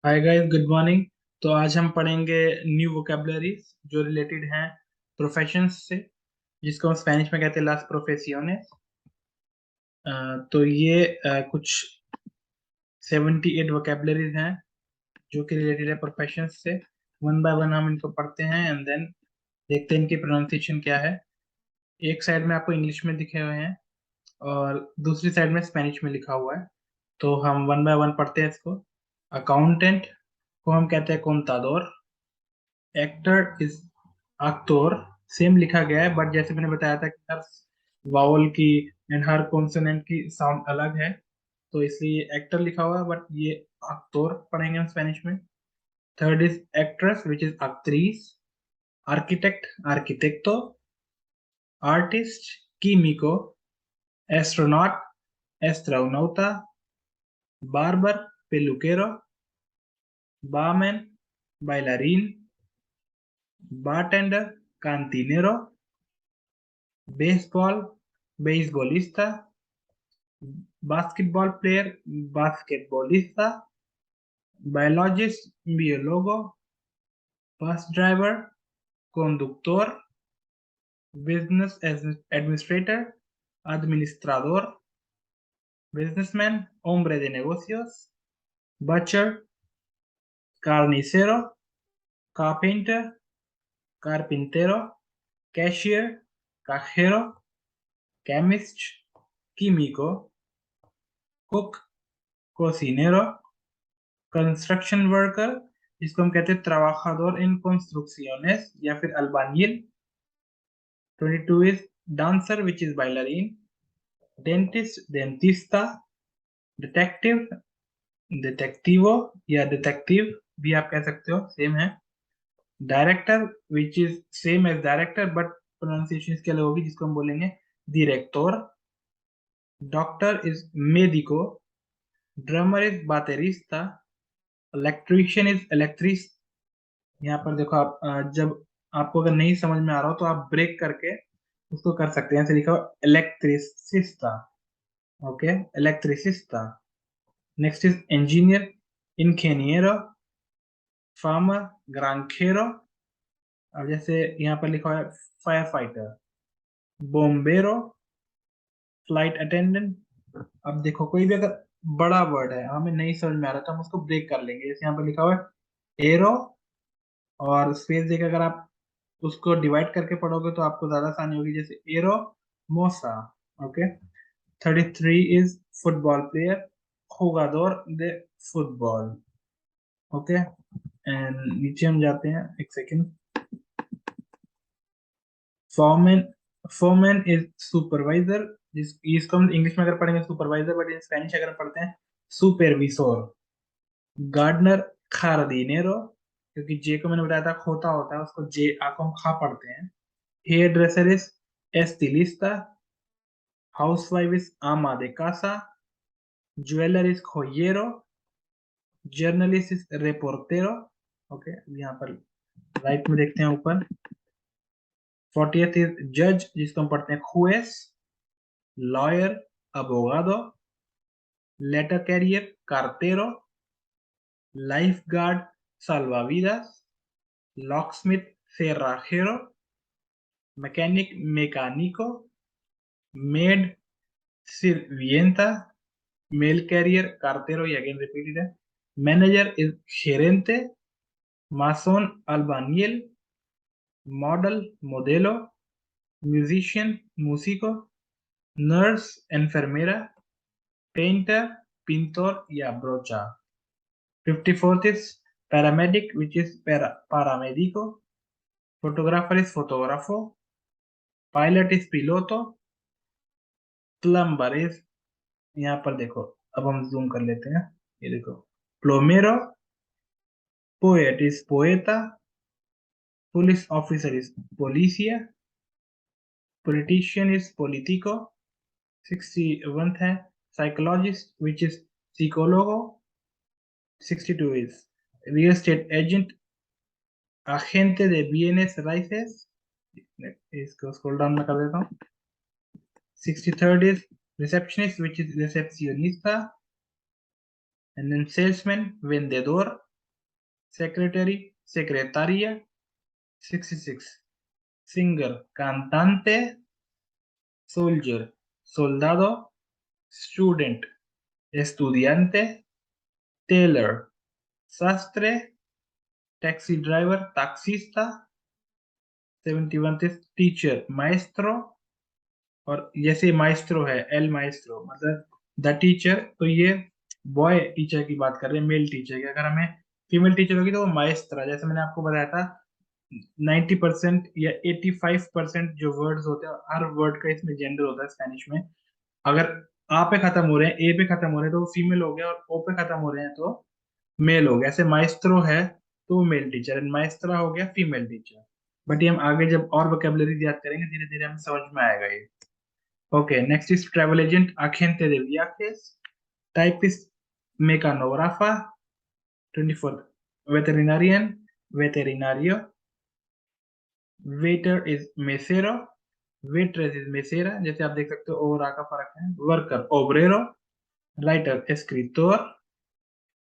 Hi guys, good morning. तो आज हम पढ़ेंगे न्यू वोकेबलरीज जो रिलेटेड हैं प्रोफेशंस से, जिसको हम स्पेनिश में कहते हैं लास प्रोफेसियोनेस। तो ये कुछ 78 वोकेबलरीज हैं जो कि रिलेटेड है प्रोफेशंस से। वन बाय वन हम इनको पढ़ते हैं एंड देन देखते हैं इनकी प्रोनाउंसिएशन क्या है। एक साइड में आपको इंग्लिश में दिखे हुए हैं और दूसरी साइड में स्पेनिश में लिखा हुआ है। तो हम वन बाय वन पढ़ते हैं इसको। अकाउंटेंट को हम कहते हैं कोंतादोर। Actor is actor। सेम लिखा गया है बट जैसे मैंने बताया था कि हर वावल की एंड हर कॉन्सोनेंट की साउंड अलग है, तो इसलिए एक्टर लिखा हुआ है बट ये actor पढ़ेंगे हम स्पेनिश में। Third is actress which is actriz। Architect arquitecto। Artist químico। Astronaut astronauta। Barber peluquero। barman bailarín। bartender cantinero। Baseball beisbolista। Basketball player बास्केटबॉलिस्ता। Biologist biólogo। Bus driver conductor। Business administrator administrador। Businessman hombre de negocios। butcher carnicero। carpenter carpintero। cashier cajero। chemist químico। cook cocinero। Construction worker जिसको हम कहते हैं trabajador en construcciones या फिर albañil। 22 is dancer which is bailarín। Dentist dentista। Detective detectivo या detective भी आप कह सकते हो, सेम है। Director which is same as director but pronunciation इसके अलग होगी, जिसको हम बोलेंगे director. Doctor is médico। Drummer is baterista। Electrician is इलेक्ट्रिस। यहाँ पर देखो आप, जब आपको अगर नहीं समझ में आ रहा हो तो आप ब्रेक करके उसको कर सकते हैं। ऐसे लिखा हो इलेक्ट्रिसिस्टा। ओके, इलेक्ट्रिसिस्टा। Next is engineer ingeniero। Farmer granjero। और जैसे यहाँ पर लिखा हुआ है फायर फाइटर बोम्बेरो। Flight attendant. अब देखो कोई भी अगर बड़ा वर्ड है हमें नहीं समझ में आ रहा तो हम उसको ब्रेक कर लेंगे। जैसे यहाँ पर लिखा हुआ है एरो, और स्पेस देकर अगर आप उसको डिवाइड करके पढ़ोगे तो आपको ज्यादा आसानी होगी, जैसे एरो मोसा। Okay. 33 is football player jugador de football. Okay, and नीचे हम जाते हैं, एक second. Foreman foreman is supervisor. इसको हम इंग्लिश में अगर पढ़ेंगे सुपरवाइजर, बट इन स्पेनिश अगर पढ़ते हैं सुपरविसोर। गार्डनर खारदीनेरो, क्योंकि जे को मैंने बताया था खोता होता है, उसको जे आ को हम खा पढ़ते हैं। Hair dresser is estilista। Housewife is ama de casa। Jeweller is joyero। Journalist is reportero। Okay, यहाँ पर राइट में देखते हैं ऊपर। 40th इज जज, जिसको हम पढ़ते हैं juez। Lawyer abogado। Letter carrier cartero। Lifeguard salvavidas। Locksmith cerrajero। Mechanic mecánico। Maid sirvienta। Mail carrier cartero, ये अगेन रिपीटेड है। Manager is gerente। Mason albañil। Model modelo। Musician músico। Nurse enfermera। Painter pintor या brocha। 54th is paramedic which is paramédico। Photographer is फोटोग्राफो। Pilot is piloto। Plumber is, यहाँ पर देखो, अब हम zoom कर लेते हैं, ये देखो, प्लोमेरो। पोएट इज पोएटा। पुलिस ऑफिसर इज पोलिसिया। Politician is politico। 61th है psychologist which is psicólogo। 62 is real estate agent, agente de bienes raíces। इसको स्क्रॉल डाउन में कर देता हूँ। 63rd is receptionist which is recepcionista, and then salesman vendedor। secretary, secretaria. 66. Singer, cantante. Soldier, soldado. Student, estudiante. Tailor, sastre. Taxi driver, taxista. 71 teacher, maestro. और जैसे maestro है, L maestro मतलब the teacher, तो ये बॉय टीचर की बात कर रहे हैं, मेल टीचर की। अगर हमें फीमेल टीचर होगी तो वो माइस्ट्रा, जैसे मैंने आपको बताया था 90% या 85% जो वर्ड्स होते हैं, हर वर्ड का इसमें जेंडर होता है स्पेनिश में। अगर आ पे खत्म हो रहे हैं, ए पे खत्म हो रहे हैं तो वो फीमेल हो गया, और ओ पे खत्म हो रहे हैं तो मेल हो गया। ऐसे माइस्ट्रो है तो वो मेल टीचर, एंड माइस्ट्रा हो गया फीमेल टीचर। बट ये हम आगे जब और वोकेबलरी याद करेंगे धीरे धीरे हमें समझ में आएगा ये। Okay, next is travel agent, agente de viajes. Typist, mecanógrafa. 24. Veterinarian, veterinario. Waiter is mesero. Waitress is mesera, जैसे आप देख सकते हो और आ का फर्क है। Worker, obrero. Writer, escritor.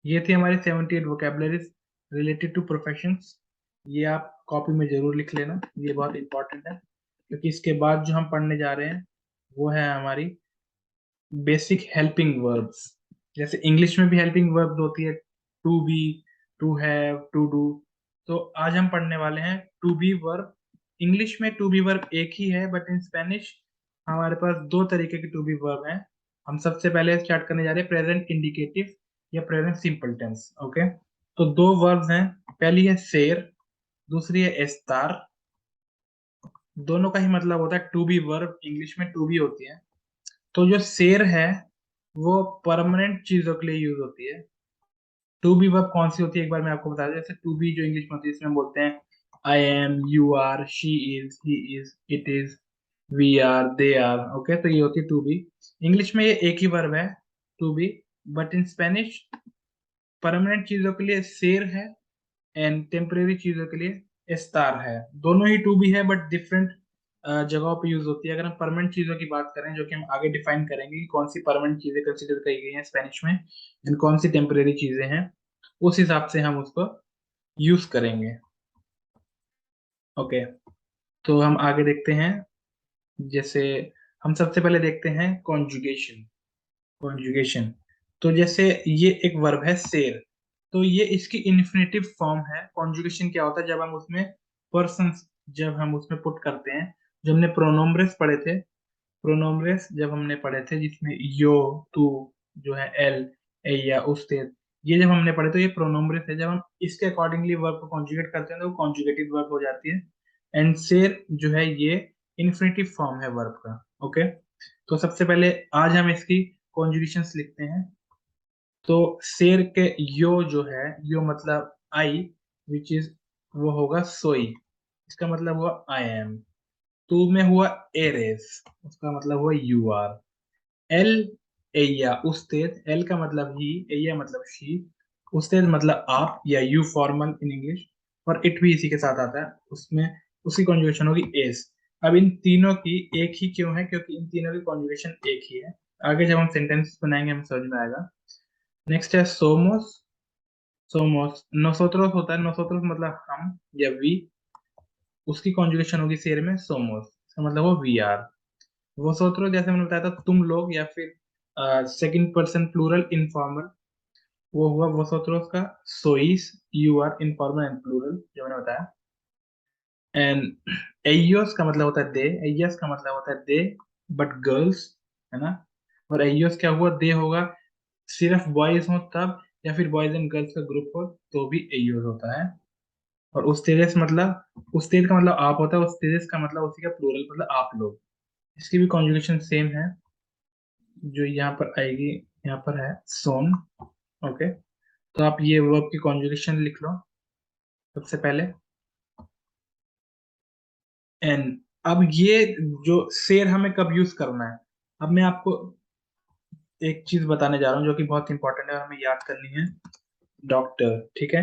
ये थी हमारी 78 vocabularies related to professions। ये आप कॉपी में जरूर लिख लेना, ये बहुत इंपॉर्टेंट है, क्योंकि इसके बाद जो हम पढ़ने जा रहे हैं वो है हमारी बेसिक हेल्पिंग वर्ब्स। जैसे इंग्लिश में भी हेल्पिंग वर्ब्स होती है, to be, to have, to do. तो आज हम पढ़ने वाले हैं टू बी वर्ब। इंग्लिश में टू बी वर्ब एक ही है, बट इन स्पेनिश हमारे पास दो तरीके के टू बी वर्ब हैं। हम सबसे पहले स्टार्ट करने जा रहे हैं प्रेजेंट इंडिकेटिव या प्रेजेंट सिंपल टेंस। ओके, तो दो वर्ब्स हैं, पहली है सेर, दूसरी है एस्तार। दोनों का ही मतलब होता है टू बी वर्ब, इंग्लिश में टू बी होती है। तो जो सेर है वो परमानेंट चीजों के लिए यूज होती है। टू बी वर्ब कौन सी होती है एक बार मैं आपको बता दूं। जैसे टू बी जो इंग्लिश में होती है इसमें हम बोलते हैं I am, you are, she is, he is, it is, we are, they are. Okay, तो ये होती है टू बी। इंग्लिश में ये एक ही वर्ब है to be, but in Spanish permanent चीजों के लिए सेर है एंड टेम्परेरी चीजों के लिए स्टार है। दोनों ही टू बी है बट डिफरेंट जगहों पे यूज होती है। अगर हम परमानेंट चीजों की बात करें, जो कि हम आगे डिफाइन करेंगे कि कौन सी परमानेंट चीजें कंसिडर की गई हैं स्पेनिश में एंड कौन सी टेम्परेरी चीजें हैं, उस हिसाब से हम उसको यूज करेंगे। ओके, तो हम आगे देखते हैं। जैसे हम सबसे पहले देखते हैं कॉन्जुगेशन। कॉन्जुगेशन, तो जैसे ये एक वर्ब है सेर, तो ये इसकी इन्फिनेटिव फॉर्म है। कॉन्जुगेशन क्या होता है, जब हम उसमें पर्सन, जब हम उसमें पुट करते हैं। जो हमने प्रोनोमरेस पढ़े थे, प्रोनोमरेस जब हमने पढ़े थे जिसमें यो, तू, जो है एल, ए या उसते, ये जब हमने पढ़े तो ये प्रोनोमरेस है। जब हम इसके अकॉर्डिंगली वर्ब को कॉन्जुगेट करते हैं तो वो कॉन्जुगेटिव वर्ब हो जाती है। एंड सेर जो है ये इन्फिनेटिव फॉर्म है वर्ब का। ओके, तो सबसे पहले आज हम इसकी कॉन्जुगेशंस लिखते हैं। तो शेर के यो जो है, यो मतलब आई, विच इज वो होगा सोई, इसका मतलब हुआ आई एम। टू में हुआ एरेस, उसका मतलब हुआ यू आर। एल, एया उस्तेद, एल का मतलब ही, एया मतलब शी, उस्तेद मतलब आप या यू फॉर्मल इन इंग्लिश, और इट भी इसी के साथ आता है, उसमें उसकी कॉन्जुगेशन होगी एस। अब इन तीनों की एक ही क्यों है, क्योंकि इन तीनों की कॉन्जुगेशन एक ही है। आगे जब हम सेंटेंस बनाएंगे हमें समझ में आएगा। नेक्स्ट है सोमोस। सोमोस, नोसोत्रोस होता है, नोसोत्रोस मतलब हम या वी, उसकी कॉन्जुगेशन होगी शेर में सोमोस, इसका मतलब वो वी आर। वोसोत्रोस जैसे मैंने बताया था तुम लोग, या फिर सेकंड पर्सन प्लूरल इनफॉर्मल, वो हुआ वोसोत्रोस का सोइस, you are informal and plural जो मैंने बताया। एंड एयोस का मतलब होता है दे, एयस का मतलब होता है दे बट गर्ल्स, है ना। और एयोस क्या हुआ, दे होगा सिर्फ बॉयज हो तब, या फिर बॉयज एंड गर्ल्स का ग्रुप हो तो भी एयोस होता है। और उस्तेदेस मतलब, उस्तेद का मतलब आप होता है, उस्तेदेस का मतलब उसी का प्लूरल मतलब आप लोग। इसकी भी कॉन्जुगेशन सेम है जो यहाँ पर आएगी, यहाँ पर है सोन। ओके, तो आप ये वर्ब की कॉन्जुगेशन लिख लो सबसे पहले। एन, अब ये जो शेर हमें कब यूज करना है, अब मैं आपको एक चीज बताने जा रहा हूँ जो कि बहुत इंपॉर्टेंट है और हमें याद करनी है। डॉक्टर, ठीक है,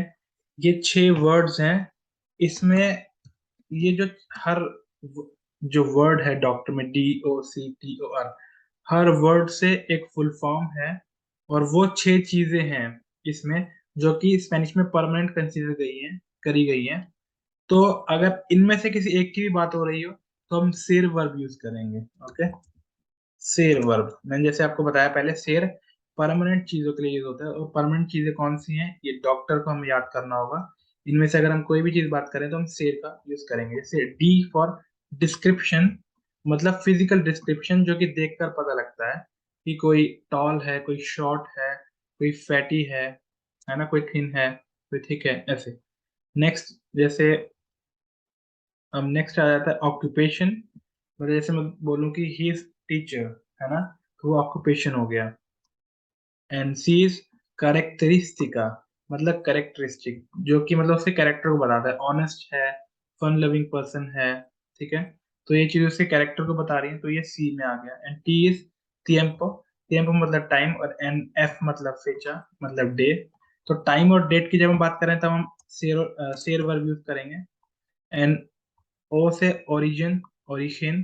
ये 6 वर्ड्स हैं इसमें। ये जो हर जो वर्ड है डॉक्टर में, DOCTOR, हर वर्ड से एक फुल फॉर्म है, और वो 6 चीजें हैं इसमें जो कि स्पेनिश में परमानेंट कंसीडर करी गई है। तो अगर इनमें से किसी एक की भी बात हो रही हो तो हम सेर वर्ब यूज करेंगे। ओके, सेर वर्ब मैंने जैसे आपको बताया पहले, सेर परमानेंट चीजों के लिए यूज होता है। और परमानेंट चीजें कौन सी हैं, ये डॉक्टर को हमें याद करना होगा। इनमें से अगर हम कोई भी चीज बात करें तो हम सेर का यूज करेंगे। जैसे डी फॉर डिस्क्रिप्शन, मतलब फिजिकल डिस्क्रिप्शन, जो कि देखकर पता लगता है कि कोई टॉल है, कोई शॉर्ट है, कोई फैटी है ना, कोई थिन है, कोई थिक है, ऐसे। नेक्स्ट, जैसे अब नेक्स्ट आ जाता है ऑक्यूपेशन। मतलब जैसे मैं बोलूँ कि ही इज टीचर, है ना, तो वो ऑक्यूपेशन हो गया। एंड सी इज कैरेक्टरिस्टिका, मतलब कैरेक्टरिस्टिक, जो कि मतलब उसके कैरेक्टर को बताता है। ऑनेस्ट है, फन लविंग पर्सन है, ठीक है। तो ये चीज उसके कैरेक्टर को बता रही है, तो ये सी में आ गया। And T is tiempo, tiempo मतलब टाइम, और एन एफ मतलब फेचा, मतलब डे। तो टाइम और डेट की जब हम बात करें तब हम शेर वर्ब यूज करेंगे। एंड ओ से ओरिजिन, ओरिजिन,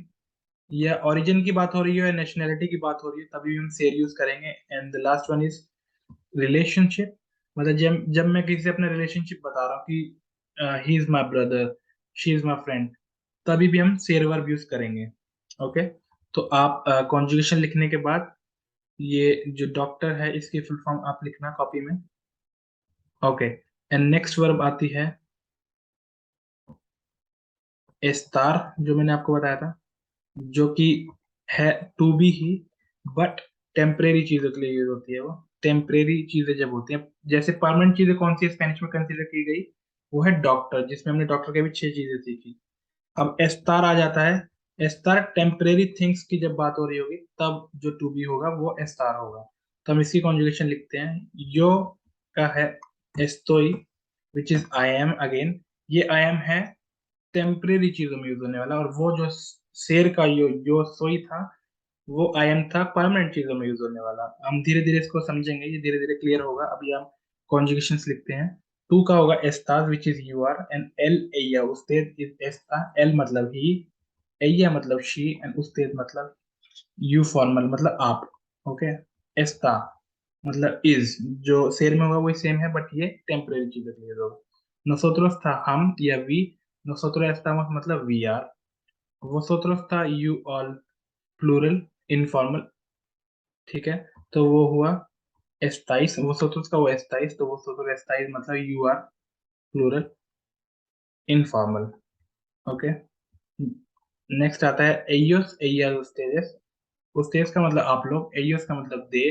या ओरिजिन की बात हो रही है या नेशनैलिटी की बात हो रही है तभी हम सेर यूज करेंगे। And the last one is relationship, मतलब जब जब मैं किसी से अपना रिलेशनशिप बता रहा हूँ कि he is my brother, she is my friend, तभी भी हम सेर वर्ब यूज करेंगे। ओके, तो आप कॉन्जुगेशन लिखने के बाद ये जो डॉक्टर है इसकी फुल फॉर्म आप लिखना कॉपी में। ओके, एंड नेक्स्ट वर्ब आती है एस्तार, जो मैंने आपको बताया था, जो कि है टू बी ही, बट टेम्परेरी चीजों के लिए यूज होती है। वो टेम्परेरी चीजें जब होती हैं, जैसे परमानेंट चीजें कौन सी स्पेनिश में कंसीडर की गई, वो है डॉक्टर, जिसमें हमने डॉक्टर के भी 6 चीजें सीखी। अब एस्तार आ जाता है। एस्तार टेम्परेरी थिंग्स की जब बात हो रही होगी तब जो टू बी होगा वो एस्तार होगा। तो हम इसकी कॉन्जुगेशन लिखते हैं। यो का है एस्तोई, which is I am again. ये आई एम है टेम्परेरी चीजों में यूज होने वाला, और वो जो शेर का यो सोई था, वो आई एम था परमानेंट चीजों में यूज होने वाला। हम धीरे धीरे इसको समझेंगे, ये धीरे धीरे क्लियर होगा। अभी हम कॉन्जुगेशंस लिखते हैं। टू का होगा एस्तास, which is you are. And एल एया उस्तेद इज एस्ता, एल मतलब ही, एया मतलब शी, एंड उस्तेद मतलब यू फॉर्मल मतलब आप। ओके, एस्ता मतलब इज, जो शेर में होगा वही सेम है, बट ये टेम्परेरी चीजों के लिए होगा। nosotros था हम या वी, nosotros estamos मतलब वी आर। vosotros था यू ऑल, प्लूरल, इनफॉर्मल, ठीक है। तो वो हुआ estáis, vosotros का वो estáis, तो vosotros estáis मतलब you are, plural, informal. Okay, next आता है ellos, ellas, ustedes। ustedes का मतलब आप लोग, ellos का मतलब दे,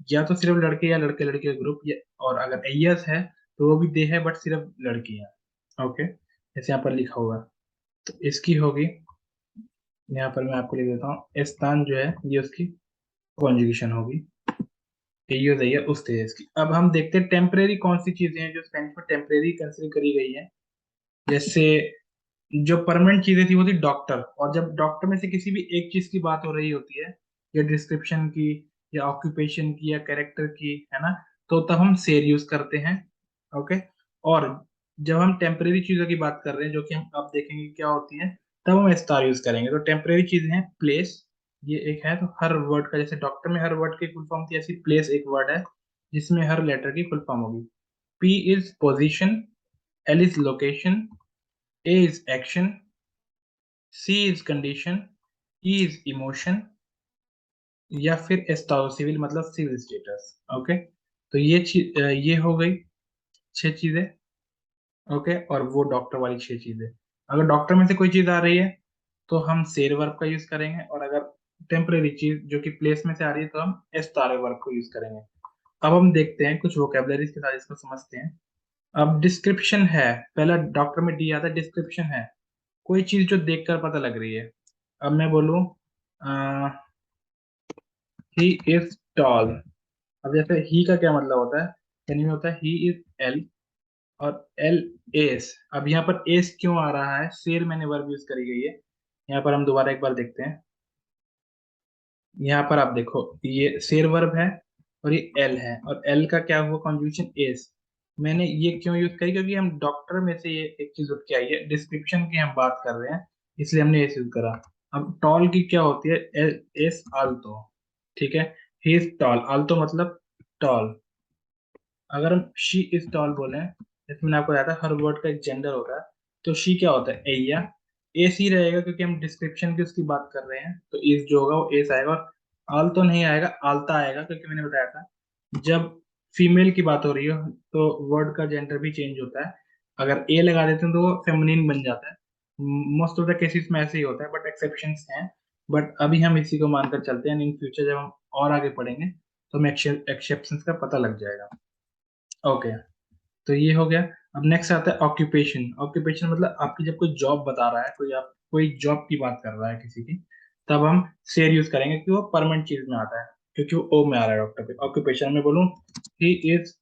या तो सिर्फ लड़के या लड़के लड़के का ग्रुप, या और अगर ellas है तो वो भी दे है बट सिर्फ लड़कियां। ओके, जैसे यहाँ पर लिखा हुआ है। तो इसकी होगी, यहाँ पर मैं आपको लिख देता हूँ, स्थान जो है ये उसकी कॉन्जुगेशन होगी। ये हो जाइए उस तेज की। अब हम देखते हैं टेम्परेरी कौन सी चीजें हैं जो स्पेनिश में टेम्परेरी कंसिडर करी गई है। जैसे जो परमानेंट चीजें थी वो थी डॉक्टर, और जब डॉक्टर में से किसी भी एक चीज की बात हो रही होती है, या डिस्क्रिप्शन की, या ऑक्यूपेशन की, या कैरेक्टर की, है ना, तो तब हम सेर यूज करते हैं। ओके, और जब हम टेम्परेरी चीजों की बात कर रहे हैं, जो कि हम अब देखेंगे क्या होती है, तब हम स्टार यूज करेंगे। तो टेम्परेरी चीजें हैं प्लेस, ये एक है। तो हर वर्ड का, जैसे डॉक्टर में हर वर्ड की फुल फॉर्म थी, ऐसी प्लेस एक वर्ड है जिसमें हर लेटर की फुल फॉर्म होगी। P is position, L is location, A is action, C is condition, E is emotion, या फिर एस्टारो सिविल मतलब सिविल स्टेटस। ओके, तो ये हो गई 6 चीजें। ओके, और वो डॉक्टर वाली 6 चीजें। अगर डॉक्टर में से कोई चीज आ रही है तो हम सेर वर्ब का यूज करेंगे, और अगर टेम्परेरी चीज जो कि प्लेस में से आ रही है तो हम एस्टारे वर्ब को यूज करेंगे। अब हम देखते हैं कुछ वोकेबलरीज के साथ इसको समझते हैं। अब डिस्क्रिप्शन है, पहला डॉक्टर में डी आता है, डिस्क्रिप्शन है कोई चीज जो देखकर पता लग रही है। अब मैं बोलूं ही इज टॉल। अब जैसे ही का क्या मतलब होता है, यानी में होता है ही इज एल, और एल एस। अब यहाँ पर एस क्यों आ रहा है, शेर मैंने वर्ब यूज करी गई है। यहाँ पर हम दोबारा एक बार देखते हैं। यहाँ पर आप देखो, ये शेर वर्ब है और ये एल है, और एल का क्या हुआ कॉन्जुगेशन एस। मैंने ये क्यों यूज करी, क्योंकि हम डॉक्टर में से ये एक चीज उठ के आई है, डिस्क्रिप्शन की हम बात कर रहे हैं, इसलिए हमने एस यूज करा। अब टॉल की क्या होती है, एस आल्तो, ठीक है। ही इज टॉल, आल्तो मतलब टॉल। अगर हम शी इज टॉल बोले, जैसे मैंने आपको बताया था हर वर्ड का एक जेंडर होता है, तो शी क्या होता है, एया। एस ही रहेगा क्योंकि हम डिस्क्रिप्शन की उसकी बात कर रहे हैं, तो इज जो होगा वो एस आएगा। और आल तो नहीं आएगा, आलता आएगा, क्योंकि मैंने बताया था जब फीमेल की बात हो रही हो तो वर्ड का जेंडर भी चेंज होता है। अगर ए लगा देते हैं तो वो फेमिनिन बन जाता है। मोस्ट ऑफ द केसेस में ऐसे ही होता है, बट एक्सेप्शंस हैं। बट अभी हम इसी को मानकर चलते हैं, इन फ्यूचर जब हम और आगे पढ़ेंगे तो हमें एक्सेप्शंस का पता लग जाएगा। ओके, तो ये हो गया। अब नेक्स्ट आता है ऑक्यूपेशन। ऑक्यूपेशन मतलब आपकी जब कोई जॉब बता रहा है, कोई आप कोई जॉब की बात कर रहा है किसी की, तब हम शेर यूज करेंगे क्योंकि वो परमानेंट चीज में आता है, क्योंकि वो ओ में आ रहा है डॉक्टर पे। ऑक्यूपेशन में बोलूँ ही इज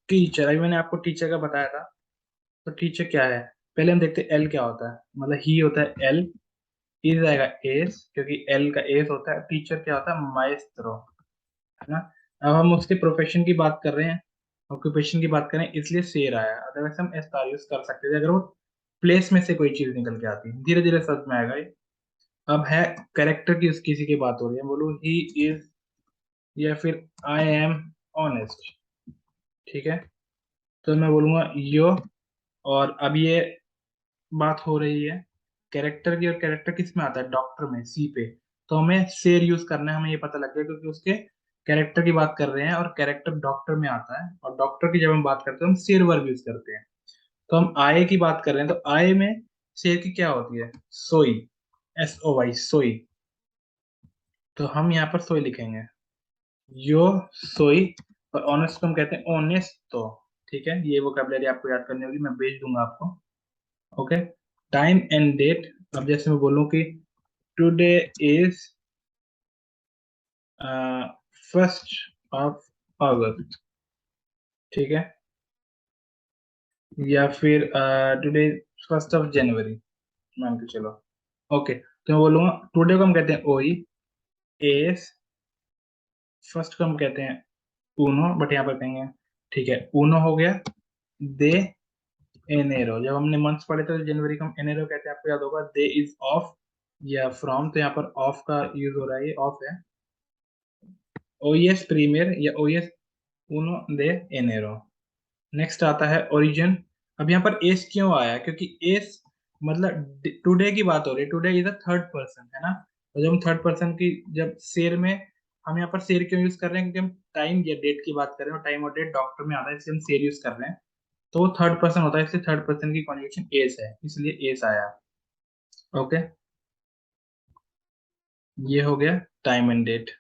टीचर, अभी मैंने आपको टीचर का बताया था। तो टीचर क्या है, पहले हम देखते हैं एल क्या होता है। मतलब ही होता है एल, इज आएगा एस, क्योंकि एल का एस होता है। टीचर क्या होता है, माइस्ट्रो, है ना। अब हम उसके प्रोफेशन की बात कर रहे हैं, ऑक्यूपेशन की बात करें, इसलिए शेर आया। अदरवाइज हम एस्टार यूज कर सकते थे अगर वो प्लेस में से कोई चीज निकल के आती। धीरे धीरे समझ में आएगा ये। अब है कैरेक्टर की, किसी की बात हो रही है, बोलो ही इज या फिर आई एम ऑनेस्ट, ठीक है। तो मैं बोलूंगा यो। और अब ये बात हो रही है कैरेक्टर की, और कैरेक्टर किस में आता है, डॉक्टर में, सी पे। तो हमें शेर यूज करना है, हमें ये पता लग गया क्योंकि उसके कैरेक्टर की बात कर रहे हैं और कैरेक्टर डॉक्टर में आता है। और डॉक्टर की जब हम बात करते हैं हम शेर वर्ब यूज करते हैं। तो हम आय की बात कर रहे हैं, तो आय में शेर की क्या होती है, सोई, एस ओ वाई, सोई। तो हम यहाँ पर सोई लिखेंगे, यो सोई। और ऑनेस्ट को हम कहते हैं ऑनेस्ट, तो ठीक है, ये वोकैबुलरी आपको याद करनी होगी, मैं भेज दूंगा आपको। Okay, time and date. अब जैसे मैं बोलूं कि टुडे इज 1 ठीक है, या फिर टुडे 1 जनवरी मान के चलो। ओके, तो मैं बोलूंगा टुडे को हम कहते हैं ओई, एस। फर्स्ट को हम कहते हैं ऊनो, बट यहाँ पर कहेंगे, ठीक है, ऊनो हो गया। दे एनेरो, जब हमने मंथ्स पढ़े थे तो जनवरी को हम एनेरो कहते हैं, आपको याद होगा। दे इज ऑफ या फ्रॉम, तो यहाँ पर ऑफ का यूज हो रहा है, ये ऑफ है। ओएस प्रीमियर या ओएस उनो दे एनेरो। नेक्स्ट आता है ओरिजिन। अब यहाँ पर एस क्यों आया, क्योंकि एस मतलब टुडे की बात हो रही है, today is a third person, है ना। तो जब हम थर्ड पर्सन की, जब शेर में, हम यहाँ पर शेर क्यों यूज कर रहे हैं, क्योंकि हम टाइम या डेट की बात कर रहे हैं, और टाइम और डेट डॉक्टर में आता है, इसलिए हम शेर यूज कर रहे हैं। तो वो थर्ड पर्सन होता है, इसलिए थर्ड पर्सन की कॉन्जुगेशन एस है, इसलिए एस आया। ओके, ये हो गया टाइम एंड डेट।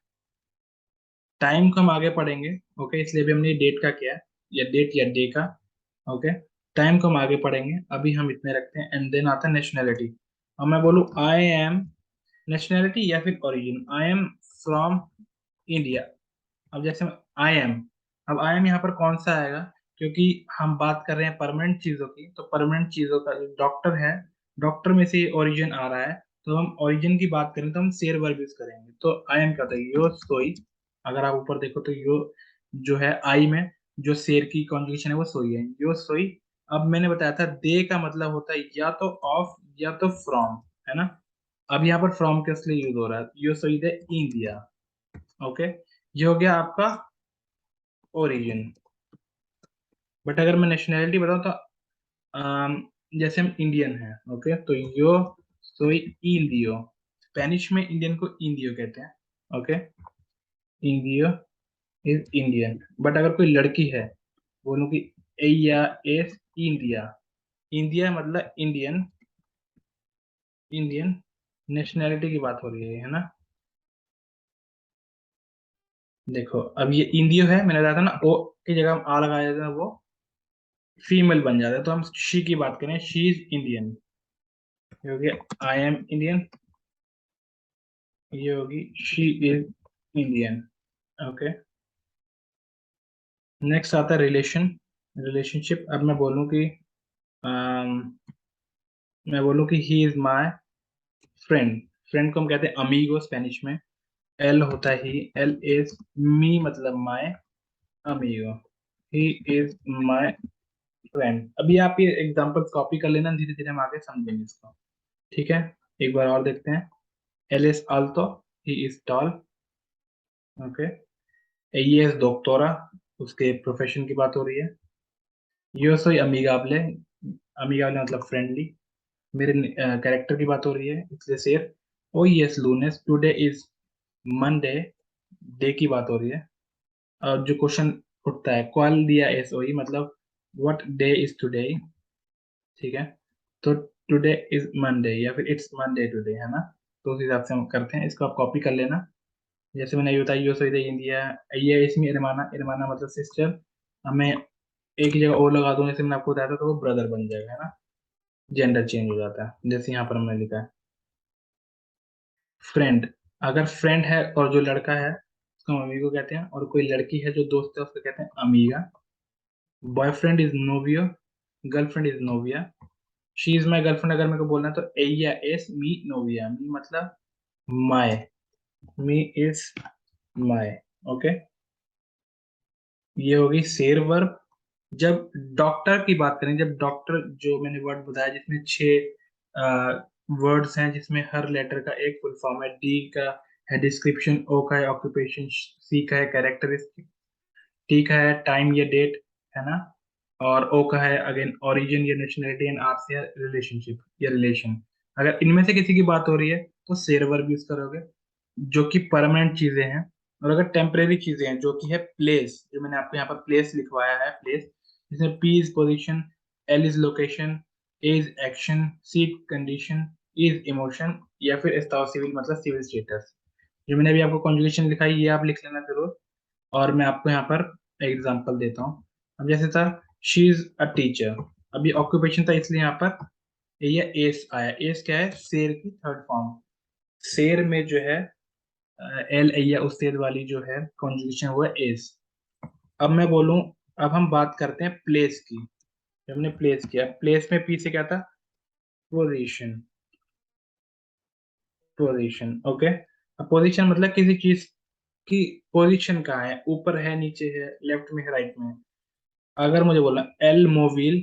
टाइम को हम आगे पढ़ेंगे, ओके, इसलिए भी हमने डेट का किया है, या डेट या डे का। ओके, टाइम को हम आगे पढ़ेंगे, अभी हम इतने रखते हैं। एंड देन आता है नेशनैलिटी। अब मैं बोलूँ आई एम, नेशनैलिटी या फिर origin, I am from India. अब जैसे आई एम, अब आई एम यहाँ पर कौन सा आएगा, क्योंकि हम बात कर रहे हैं परमानेंट चीजों की, तो परमानेंट चीजों का जो डॉक्टर है, डॉक्टर में से ओरिजिन आ रहा है। तो हम ओरिजिन की बात करें तो हम शेर वर्ब यूज करेंगे। तो आई एम क्या होता है, यो सोई। अगर आप ऊपर देखो तो यो जो है आई में, जो शेर की कॉन्जुगेशन है वो सोई है, यो सोई। अब मैंने बताया था दे का मतलब होता है या तो ऑफ या तो फ्रॉम, है ना। अब यहाँ पर फ्रॉम किस लिए यूज हो रहा है, यो सोई दे इंडिया। ओके, ये हो गया आपका ओरिजिन। बट अगर मैं नेशनैलिटी बताऊं तो अम, जैसे हम इंडियन हैं, ओके, तो यो सोई इंडियो। स्पेनिश में इंडियन को इंडियो कहते हैं। Okay, Indo is Indian. But अगर कोई लड़की है, बोलूं कि एया एस इंडिया, इंडिया मतलब इंडियन, इंडियन नेशनैलिटी की बात हो रही है ना। देखो अब ये इंडियो है, मैंने बताया था ना, ओ की जगह हम आ लगा देते हैं, वो फीमेल बन जाता है। तो हम शी की बात करें, शी इज इंडियन, ये हो गया आई एम इंडियन, ये होगी she is Indian. Okay, next आता है रिलेशन, रिलेशनशिप। अब मैं बोलूं कि अम, मैं बोलूं कि he is my friend. Friend को हम कहते हैं अमीगो स्पेनिश में। एल होता है ही, एल इज मी मतलब my amigo, he is my friend. अभी आप ये एग्जांपल्स कॉपी कर लेना, धीरे धीरे हम आगे समझेंगे इसको, ठीक है। एक बार और देखते हैं। एल इज अल्तो, he is tall. Okay, ella es doctora, उसके प्रोफेशन की बात हो रही है। यो सोy अमीगाबले, अमीगाबले मतलब फ्रेंडली। मेरे कैरेक्टर की बात हो रही है, इसलिए शेर। ओ यस लूनेस, टुडे इज मंडे, डे की बात हो रही है। और जो क्वेश्चन उठता है, क्वाल दिया एस ओ मतलब व्हाट डे इज टुडे, ठीक है। तो टुडे इज मंडे या फिर इट्स मंडे टुडे, है ना। तो उस हिसाब से हम करते हैं, इसको आप कॉपी कर लेना। जैसे मैंने ये बताया, यो सोy de इंडिया, ये इसमें इरमाना, इरमाना मतलब सिस्टर। हमें एक ही जगह ओ लगा दूं, जैसे मैंने आपको बताया था, तो वो ब्रदर बन जाएगा, है ना। जेंडर चेंज हो जाता है, जैसे यहाँ पर हमने लिखा है। फ्रेंड, अगर फ्रेंड है और जो लड़का है उसको मम्मी को कहते हैं, और कोई लड़की है जो दोस्त है उसको कहते हैं अमीगा। बॉयफ्रेंड इज नोवियो, गर्लफ्रेंड इज नोविया। शी इज माई गर्लफ्रेंड अगर मेरे को बोलना है तो एया एस मी नोविया, मी मतलब my, me is my. Okay, ये होगी शेर वर्ब। जब डॉक्टर की बात करें, जब डॉक्टर, जो मैंने वर्ड बताया जिसमें 6 वर्ड्स हैं, जिसमें हर लेटर का एक फुल फॉर्म है। डी का है डिस्क्रिप्शन, ओ का है ऑक्यूपेशन, सी का है कैरेक्टरिस्टिक, टी का है टाइम या डेट, है ना। और ओ का है अगेन ओरिजिन या नेशनलिटी, एंड आर से है रिलेशनशिप या रिलेशन। अगर इनमें से किसी की बात हो रही है तो शेर वर्ब यूज करोगे, जो कि परमानेंट चीजें हैं। और अगर टेम्परेरी चीजें हैं, जो कि है प्लेस, जो मैंने आपको यहाँ पर प्लेस लिखवाया है, प्लेस, जिसमें P is position, L is location, A is action, C condition, is emotion, या फिर एस्ताव सिविल मतलब सिविल स्टेटस। जो मैंने अभी आपको कॉन्जुगेशन लिखा है, ये आप लिख लेना जरूर। और मैं आपको यहाँ पर एग्जांपल देता हूँ। अब जैसे था, शी इज अ टीचर, अभी ऑक्यूपेशन था इसलिए यहाँ पर ये एस आया। एस क्या है, शेर की थर्ड फॉर्म। शेर में जो है एल या उस्तेद वाली जो है कॉन्जुगेशन हुआ एस। अब मैं बोलूं, अब हम बात करते हैं प्लेस की। जब हमने प्लेस किया, प्लेस में पी से क्या था, पोजीशन, पोजीशन। ओके, अब पोजीशन मतलब किसी चीज की पोजीशन कहाँ है, ऊपर है, नीचे है, लेफ्ट में है, राइट में है। अगर मुझे बोला एल मोविल,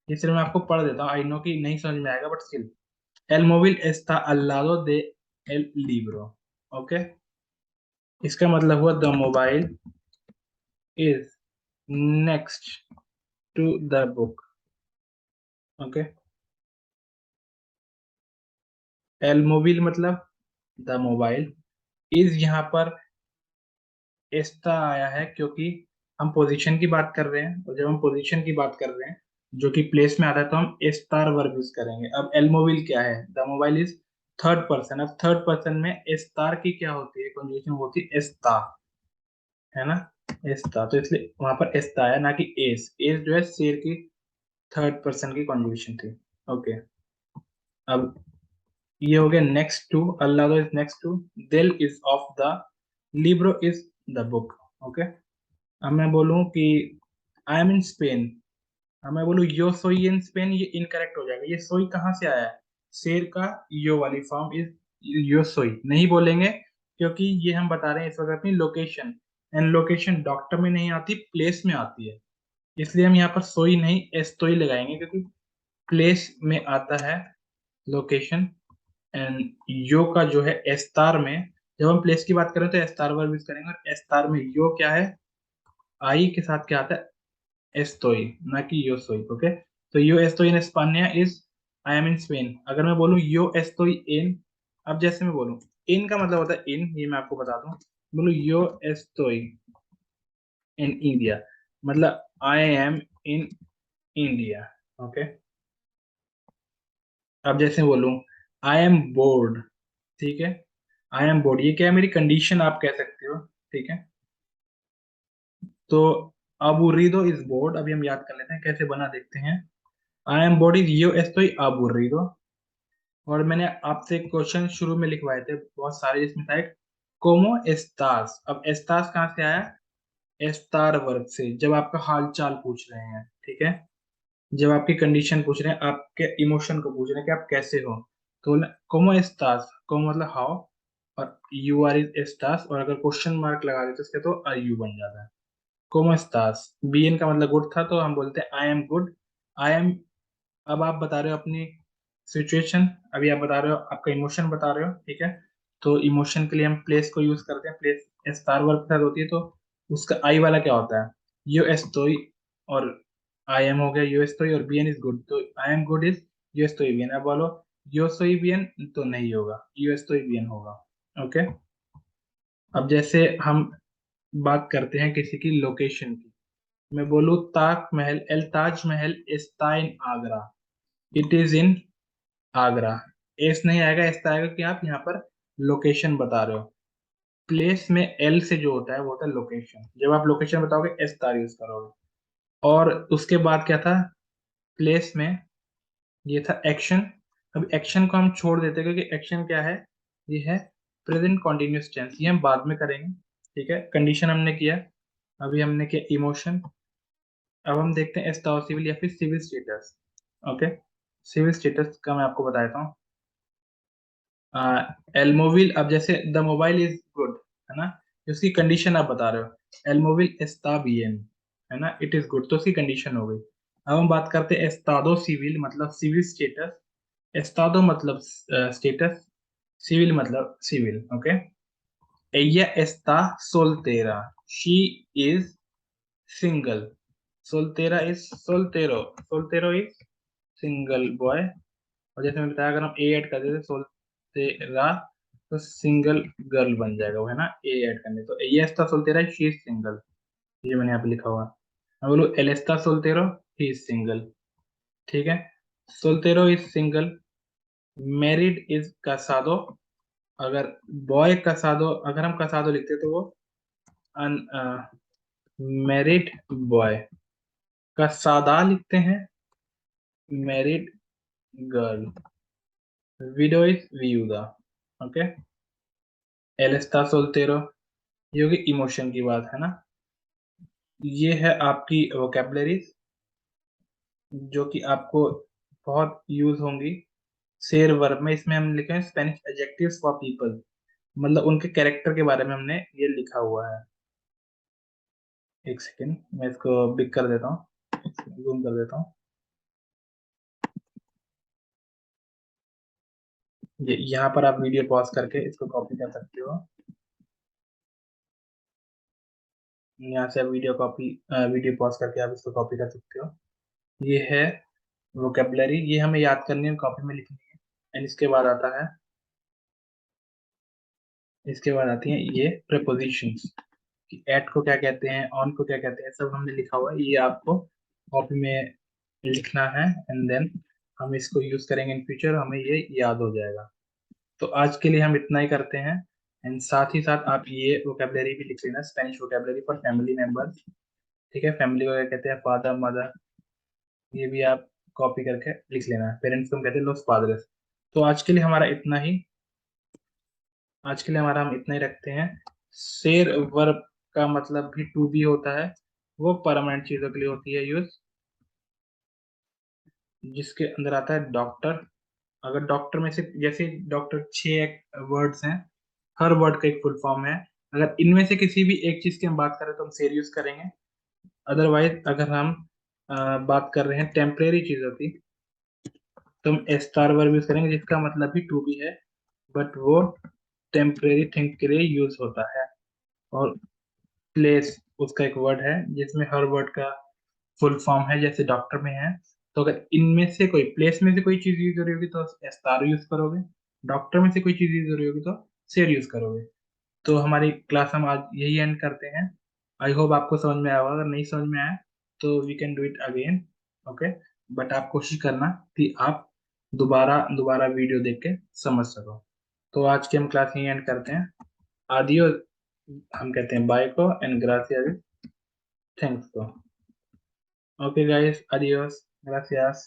ये सिर्फ मैं आपको पढ़ देता हूँ, आई नो कि नहीं समझ में आएगा, बट स्टिल। एल मोविल एस्ता अल लादो दे एल लिब्रो। ओके, इसका मतलब हुआ the mobile is next to the book. Okay, एल मोबिल मतलब द मोबाइल, इज यहाँ पर एस्ता आया है क्योंकि हम पोजीशन की बात कर रहे हैं, और जब हम पोजीशन की बात कर रहे हैं जो कि प्लेस में आता है, तो हम एस्तार वर्ब यूज करेंगे। अब एल मोबिल क्या है, the mobile is third person. अब थर्ड पर्सन में एस्तार की क्या होती है, कंजुगेशन होती है एस्ता, है ना, एस्ता। तो इसलिए वहां पर एस्ता है, ना कि एस। एस जो है शेर की थर्ड पर्सन की कंजुगेशन थी। ओके, अब ये हो गया नेक्स्ट टू, अल्लाह इज नेक्स्ट टू, दिल इज ऑफ द, लिब्रो इज द बुक। ओके, अब मैं बोलूं कि आई एम इन स्पेन, अब मैं बोलूं यो सोई इन स्पेन, ये इनकरेक्ट हो जाएगा। ये सोई कहाँ से आया है, शेर का यो वाली फॉर्म इज यो सोई नहीं बोलेंगे, क्योंकि ये हम बता रहे हैं इस वक्त अपनी लोकेशन, एंड लोकेशन डॉक्टर में नहीं आती, प्लेस में आती है। इसलिए हम यहाँ पर सोई नहीं एस्तोई लगाएंगे, क्योंकि प्लेस में आता है लोकेशन। एंड यो का जो है एस्तार में, जब हम प्लेस की बात करें तो एस्तार वर्ब यूज करेंगे, और एस्तार में यो क्या है, आई के साथ क्या आता है, एस्तोई, ना कि यो सोई। ओके, तो यो एस्तोई इन स्पेनिया is, I am in Spain. अगर मैं बोलूं यो एस्तोई इन, अब जैसे मैं बोलूं, इन का मतलब होता है इन, ये मैं आपको बता दूं। बोलूं यो एस्तोई इन इंडिया, मतलब आई एम इन इंडिया। ओके, अब जैसे बोलूं आई एम बोर्ड, ठीक है, आई एम बोर्ड, ये क्या है, मेरी कंडीशन आप कह सकते हो, ठीक है। तो aburrido इज बोर्ड, अभी हम याद कर लेते हैं कैसे बना, देखते हैं। I M board is yo estoy aburrido। और मैंने आपसे क्वेश्चन शुरू में लिखवाए थे बहुत सारे, जिसमें था एक कोमो एस्तास। अब एस्तास कहाँ से आया, एस्तार वर्ग से, जब आपका हाल चाल पूछ रहे हैं, ठीक है। जब आपकी कंडीशन पूछ रहे हैं, आपके इमोशन को पूछ रहे हैं कि आप कैसे हो, तो कोमो एस्तास, कोमो मतलब हाउ, और यू आर इज एस्तास, और अगर क्वेश्चन मार्क लगा देते तो इसके तो आर यू बन जाता है। कोमो एस्तास, बी एन का मतलब गुड था, तो हम बोलते हैं I am good, I am. अब आप बता रहे हो अपनी सिचुएशन, अभी आप बता रहे हो आपका इमोशन बता रहे हो, ठीक है। तो इमोशन के लिए हम प्लेस को यूज करते हैं, प्लेस स्टार वर्ब के साथ होती है, तो उसका आई वाला क्या होता है, yo estoy और I am हो गया, yo estoy और bien is good, तो I am good is yo estoy bien। अब बोलो yo soy bien तो नहीं होगा, yo estoy bien होगा। ओके, अब जैसे हम बात करते हैं किसी की लोकेशन की, मैं बोलूँ Taj Mahal, L Taj Mahal está in Agra, it is in Agra. S नहीं आएगा, एस आएगा कि आप यहाँ पर लोकेशन बता रहे हो। प्लेस में एल से जो होता है वो होता है लोकेशन, जब आप लोकेशन बताओगे एस तार यूज करोगे। और उसके बाद क्या था प्लेस में, ये था एक्शन। अब एक्शन को हम छोड़ देते हैं क्योंकि एक्शन क्या है, ये है प्रेजेंट कॉन्टिन्यूस टेंस, ये हम बाद में करेंगे। ठीक है, कंडीशन हमने किया, अभी हमने किया इमोशन। अब हम देखते हैं एस्टा सिविल या फिर civil status. Okay, civil status का मैं आपको बता देता हूँ। एल मोबाइल, अब जैसे द मोबाइल इज गुड है ना, उसकी कंडीशन आप बता रहे हो एल मोबाइल एस्ता बियन, है ना, इट इज गुड, तो उसकी कंडीशन हो गई। अब हम बात करते हैं एस्तादो सिविल मतलब सिविल स्टेटस। एस्तादो मतलब स्टेटस, सिविल मतलब civil. Okay, ella está soltera, she is single, soltera is soltero, soltero is single boy। और जैसे मैं बताया, अगर हम ए ऐड कर देते सोल्टेरा तो सिंगल गर्ल बन जाएगा वो, है ना, ए ऐड करने तो ये एस्ता सोल्टेरा शी इज सिंगल, ये मैंने यहाँ पे लिखा हुआ। मैं बोलूँ एल एस्ता सोल्टेरो ही इज सिंगल। ठीक है, सोल्टेरो इज सिंगल। मैरिड इज कासादो, अगर बॉय कासादो, अगर हम कासादो लिखते तो वो अन मैरिड बॉय, कासादा लिखते हैं मैरिड गर्ल, विडो इज वियुदा। ओके, एल एस्ता सोल्टेरो, ये होगी इमोशन की बात, है ना। ये है आपकी वोकेबलरीज जो कि आपको बहुत यूज होंगी शेर वर्ब में। इसमें हम लिखे हैं स्पेनिश एडजेक्टिव्स फॉर पीपल, मतलब उनके कैरेक्टर के बारे में हमने ये लिखा हुआ है। एक सेकेंड, मैं इसको बिग कर देता हूँ, जूम कर देता हूँ। ये यहाँ पर आप वीडियो पॉज करके इसको कॉपी कर सकते हो। यहाँ से आप वीडियो पॉज करके आप इसको कॉपी कर सकते हो। ये है वोकेबलरी, ये हमें याद करनी है, कॉपी में लिखनी है। एंड इसके बाद आता है, इसके बाद आती हैं ये प्रपोजिशंस, कि एट को क्या कहते हैं, ऑन को क्या कहते हैं, सब हमने लिखा हुआ है, ये आपको कॉपी में लिखना है। एंड देन हम इसको यूज करेंगे इन फ्यूचर, हमें ये याद हो जाएगा। तो आज के लिए हम इतना ही करते हैं। एंड साथ ही साथ आप ये वोकेबलरी भी लिख लेना, Spanish vocabulary for family members. ठीक है, फैमिली को क्या कहते हैं, फादर मदर, ये भी आप कॉपी करके लिख लेना। पेरेंट्स को हम कहते हैं लोस पादरेस। तो आज के लिए हमारा इतना ही, आज के लिए हमारा हम इतना ही रखते हैं। शेर वर्ब का मतलब भी टू बी होता है, वो परमानेंट चीजों के लिए होती है यूज, जिसके अंदर आता है डॉक्टर। अगर डॉक्टर में से जैसे डॉक्टर 6 वर्ड्स हैं, हर वर्ड का एक फुल फॉर्म है, अगर इनमें से किसी भी एक चीज की हम बात करें तो हम शेर यूज करेंगे। अदरवाइज अगर हम बात कर रहे हैं टेम्परेरी चीजों की तो हम स्टार वर्ब यूज करेंगे, जिसका मतलब भी टू बी है, बट वो टेम्परेरी थिंग के लिए यूज होता है। और प्लेस उसका एक वर्ड है जिसमें हर वर्ड का फुल फॉर्म है, जैसे डॉक्टर में है। तो अगर इनमें से कोई, प्लेस में से कोई चीज यूज हो रही होगी तो स्टार यूज करोगे, डॉक्टर में से कोई चीज यूज हो रही होगी तो शेर यूज करोगे। तो हमारी क्लास हम आज यही एंड करते हैं। आई होप आपको समझ में आया होगा, अगर नहीं समझ में आया तो we can do it again. Okay, but आप कोशिश करना कि आप दोबारा दोबारा वीडियो देख के समझ सको। तो आज की हम क्लास यही एंड करते हैं। आदियो हम कहते हैं बाय को, एंड ग्रासियस थैंक्स को। Okay guys, adios, gracias।